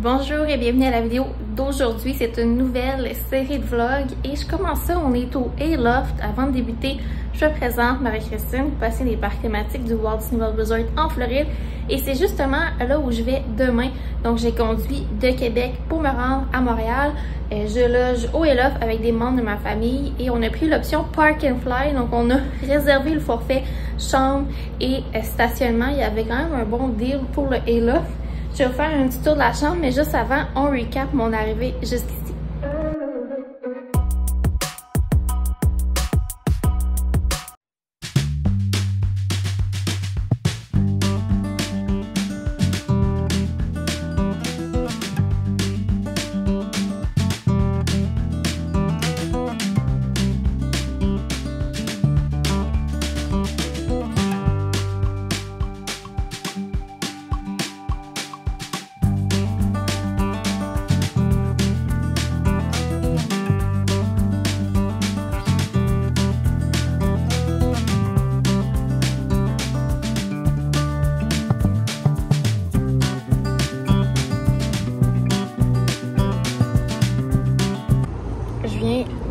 Bonjour et bienvenue à la vidéo d'aujourd'hui. C'est une nouvelle série de vlogs et je commence ça. On est au Hayloft. Avant de débuter, je me présente, Marie-Christine, passionnée des parcs thématiques du Walt Disney World Resort en Floride. Et c'est justement là où je vais demain. Donc j'ai conduit de Québec pour me rendre à Montréal. Je loge au Hayloft avec des membres de ma famille et on a pris l'option Park and Fly. Donc on a réservé le forfait chambre et stationnement. Il y avait quand même un bon deal pour le Hayloft. Je vais vous faire un petit tour de la chambre, mais juste avant, on recap mon arrivée jusqu'ici.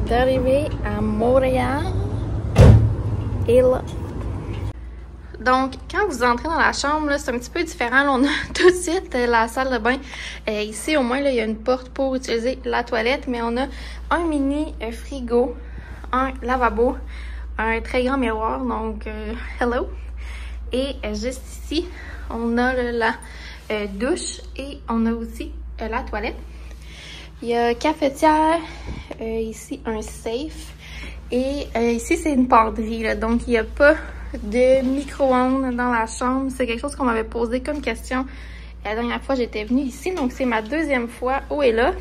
D'arriver à Montréal et là. Donc, quand vous entrez dans la chambre, c'est un petit peu différent. Là, on a tout de suite la salle de bain. Ici, au moins, là, il y a une porte pour utiliser la toilette, mais on a un mini frigo, un lavabo, un très grand miroir, donc hello. Et juste ici, on a la douche et on a aussi la toilette. Il y a cafetière, ici un safe et ici c'est une penderie, là, donc il n'y a pas de micro-ondes dans la chambre. C'est quelque chose qu'on m'avait posé comme question la dernière fois j'étais venue ici, donc c'est ma deuxième fois au Hayloft.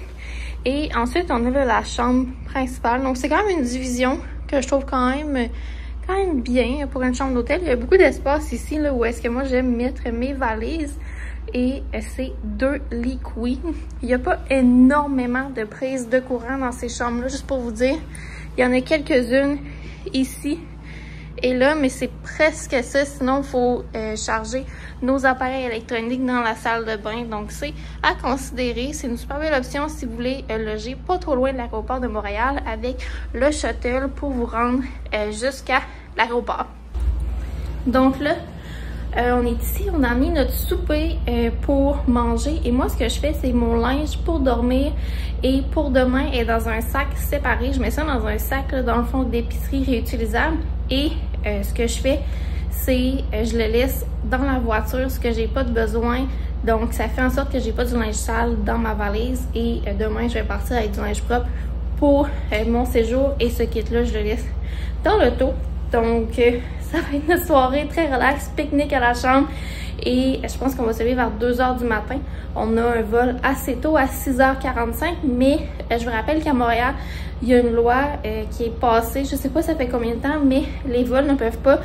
Et ensuite on a là, la chambre principale, donc c'est quand même une division que je trouve quand même bien pour une chambre d'hôtel. Il y a beaucoup d'espace ici là, où est-ce que moi j'aime mettre mes valises. Et c'est 2 lits queen. Il n'y a pas énormément de prises de courant dans ces chambres-là, juste pour vous dire. Il y en a quelques-unes ici et là, mais c'est presque ça. Sinon, il faut charger nos appareils électroniques dans la salle de bain. Donc, c'est à considérer. C'est une super belle option si vous voulez loger pas trop loin de l'aéroport de Montréal avec le shuttle pour vous rendre jusqu'à l'aéroport. Donc là, on est ici, on a mis notre souper pour manger et moi ce que je fais c'est mon linge pour dormir et pour demain est dans un sac séparé. Je mets ça dans un sac là, dans le fond d'épicerie réutilisable et ce que je fais c'est je le laisse dans la voiture, ce que j'ai pas de besoin. Donc ça fait en sorte que j'ai pas du linge sale dans ma valise et demain je vais partir avec du linge propre pour mon séjour et ce kit là je le laisse dans l'auto. Donc, ça va être une soirée très relax, pique-nique à la chambre. Et je pense qu'on va se lever vers 2 h du matin. On a un vol assez tôt, à 6 h 45. Mais je vous rappelle qu'à Montréal, il y a une loi qui est passée. Je sais pas ça fait combien de temps, mais les vols ne peuvent pas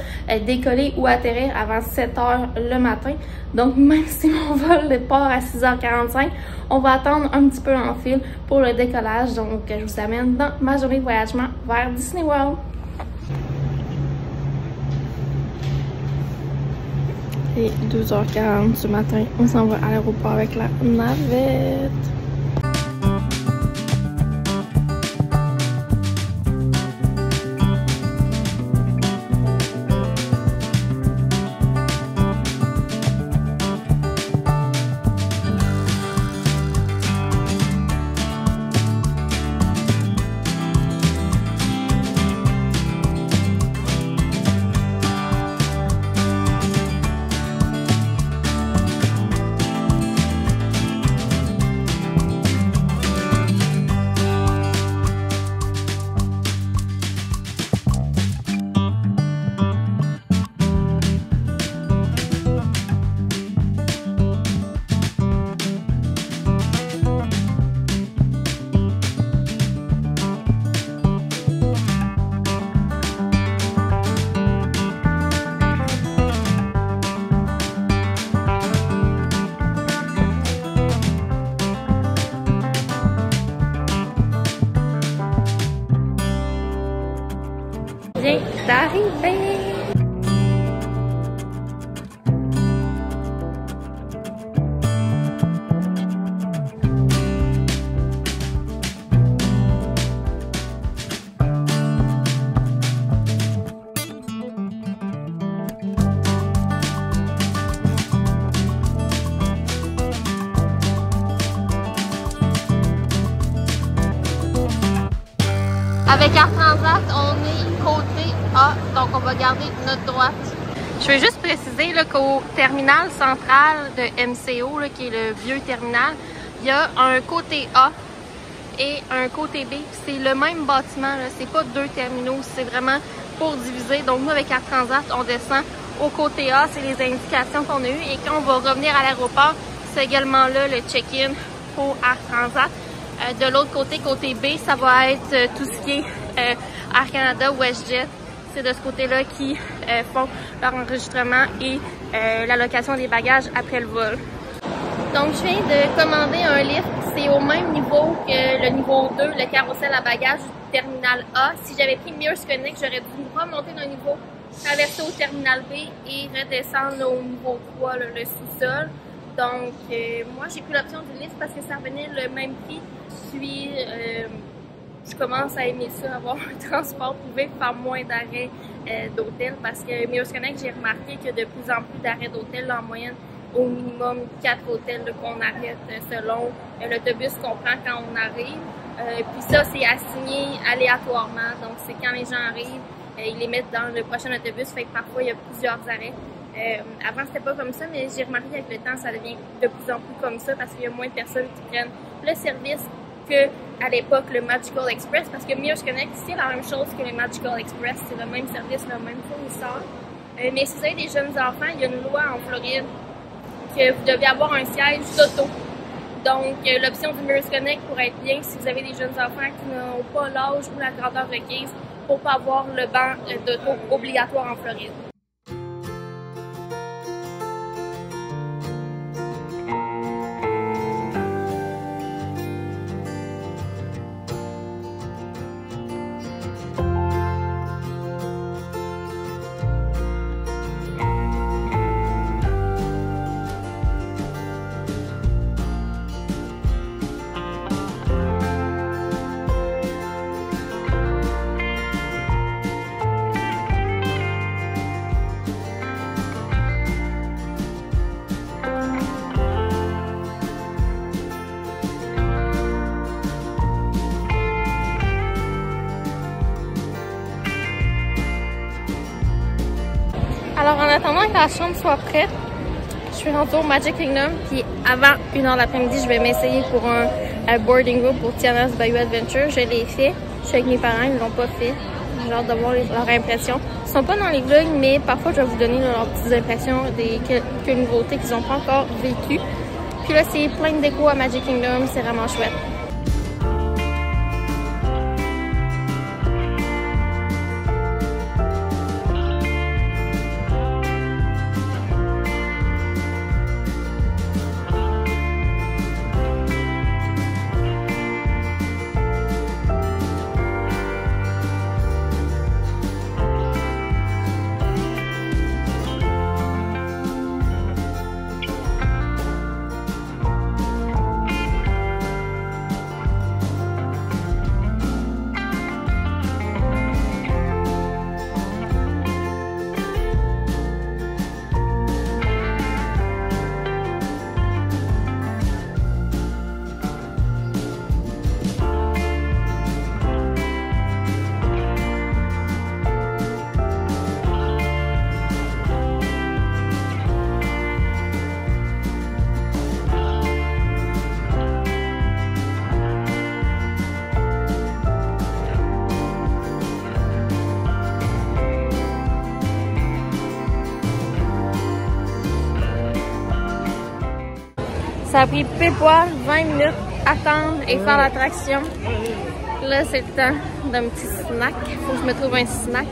décoller ou atterrir avant 7 h le matin. Donc, même si mon vol part à 6 h 45, on va attendre un petit peu en fil pour le décollage. Donc, je vous amène dans ma journée de voyagement vers Disney World. Et 2 h 40 du matin, on s'en va à l'aéroport avec la navette. vient d'arriver. Avec Air Transat, on est côté A, donc on va garder notre droite. Je vais juste préciser qu'au terminal central de MCO, là, qui est le vieux terminal, il y a un côté A et un côté B. C'est le même bâtiment, c'est pas deux terminaux, c'est vraiment pour diviser. Donc nous, avec Air Transat, on descend au côté A, c'est les indications qu'on a eues. Et quand on va revenir à l'aéroport, c'est également là le check-in pour Air Transat. De l'autre côté, côté B, ça va être tout ce qui est Air Canada, WestJet. C'est de ce côté-là qui font leur enregistrement et la location des bagages après le vol. Donc, je viens de commander un lift. C'est au même niveau que le niveau 2, le carrousel à bagages du terminal A. Si j'avais pris Mears Connect, j'aurais dû remonter d'un niveau, traverser au terminal B et redescendre au niveau 3, le sous-sol. Donc, moi, j'ai pris l'option du lift parce que ça revenait le même prix. Puis, je commence à aimer ça, avoir un transport privé, faire moins d'arrêts d'hôtel parce que Mears Connect, j'ai remarqué que de plus en plus d'arrêts d'hôtel, en moyenne, au minimum 4 hôtels qu'on arrête selon l'autobus qu'on prend quand on arrive. Puis ça, c'est assigné aléatoirement. Donc, c'est quand les gens arrivent, ils les mettent dans le prochain autobus. Fait que parfois, il y a plusieurs arrêts. Avant, c'était pas comme ça, mais j'ai remarqué qu'avec le temps, ça devient de plus en plus comme ça parce qu'il y a moins de personnes qui prennent le service qu'à l'époque, le Magical Express. Parce que Mears Connect, c'est la même chose que le Magical Express. C'est le même service, le même fournisseur. Mais si vous avez des jeunes enfants, il y a une loi en Floride que vous devez avoir un siège d'auto. Donc, l'option du Mears Connect pourrait être bien si vous avez des jeunes enfants qui n'ont pas l'âge ou la grandeur requise pour pas avoir le banc d'auto obligatoire en Floride. Alors, en attendant que la chambre soit prête, je suis rendue au Magic Kingdom. Puis avant 1h de l'après-midi, je vais m'essayer pour un boarding group pour Tiana's Bayou Adventure. Je l'ai fait. Je suis avec mes parents, ils ne l'ont pas fait. J'ai hâte de voir leur impression. Ils sont pas dans les vlogs, mais parfois je vais vous donner leurs petites impressions des quelques nouveautés qu'ils n'ont pas encore vécues. Puis là, c'est plein de déco à Magic Kingdom. C'est vraiment chouette. Ça a pris pile poil 20 minutes attendre et faire l'attraction. Là, c'est le temps d'un petit snack. Faut que je me trouve un snack.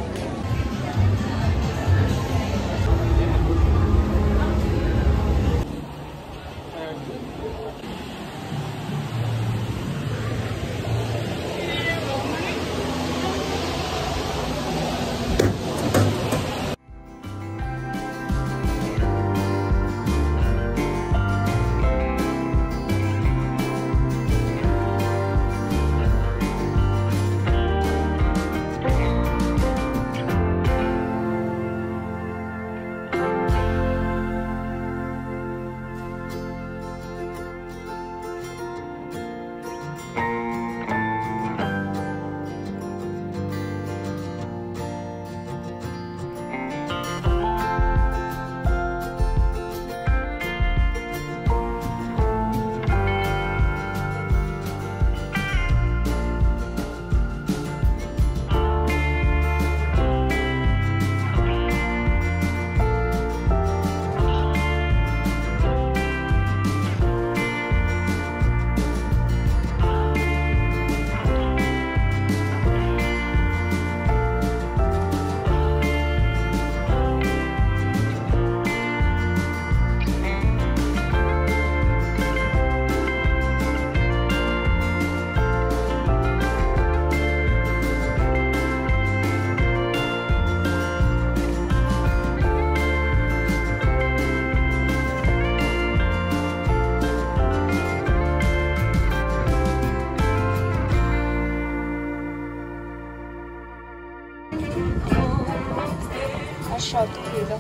château qui est là.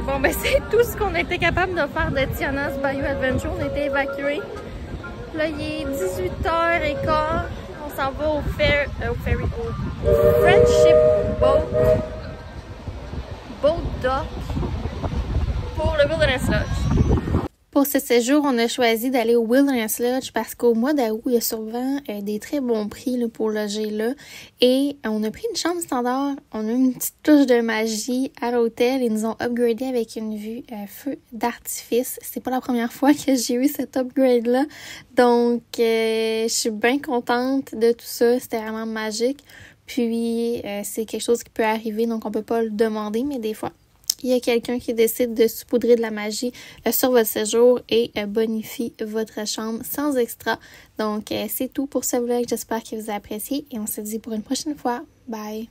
Bon, ben c'est tout ce qu'on était capable de faire de Tiana's Bayou Adventure. On était évacués. Là, il est 18h15. On s'en va au ferry, au Friendship Boat Dock pour le Wilderness Lodge. Pour ce séjour, on a choisi d'aller au Wilderness Lodge parce qu'au mois d'août, il y a souvent des très bons prix là, pour loger là. Et on a pris une chambre standard. On a une petite touche de magie à l'hôtel. Ils nous ont upgradé avec une vue feu d'artifice. C'est pas la première fois que j'ai eu cet upgrade-là. Donc, je suis bien contente de tout ça. C'était vraiment magique. Puis, c'est quelque chose qui peut arriver, donc on peut pas le demander, mais des fois, il y a quelqu'un qui décide de saupoudrer de la magie sur votre séjour et bonifie votre chambre sans extra. Donc, c'est tout pour ce vlog. J'espère que vous avez apprécié et on se dit pour une prochaine fois. Bye!